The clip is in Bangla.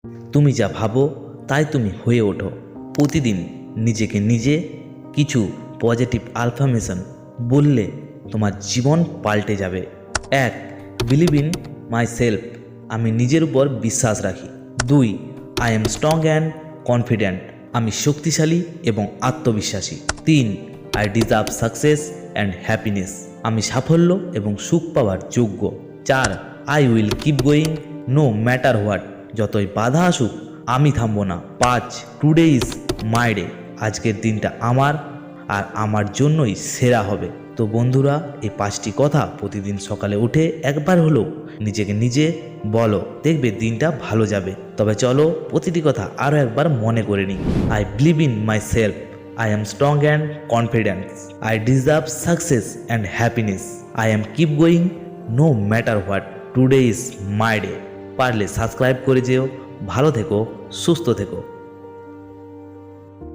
তুমি যা ভাবো তাই তুমি হয়ে ওঠো। প্রতিদিন নিজেকে নিজে কিছু পজিটিভ আফার্মেশন বললে তোমার জীবন পাল্টে যাবে। 1. বিলিভ ইন মাই সেলফ, আমি নিজের উপর বিশ্বাস রাখি। 2. I am strong and confident, আমি শক্তিশালী এবং আত্মবিশ্বাসী। 3. I deserve success and happiness, আমি সাফল্য এবং সুখ পাওয়ার যোগ্য। 4. I will keep going no matter what, যতই বাধা আসুক আমি থামবো না। 5. টুডে ইজ মাই ডে, আজকের দিনটা আমার আর আমার জন্যই সেরা হবে। তো বন্ধুরা, এই 5টি কথা প্রতিদিন সকালে উঠে একবার হলেও নিজেকে নিজে বলো, দেখবে দিনটা ভালো যাবে। তবে চলো প্রতিটি কথা আরও একবার মনে করে নিই। I believe in myself, I am strong and confident, I deserve success and happiness, I am keep going no matter what, today is my day. পারলে সাবস্ক্রাইব করে যেও। ভালো থেকো, সুস্থ থেকো।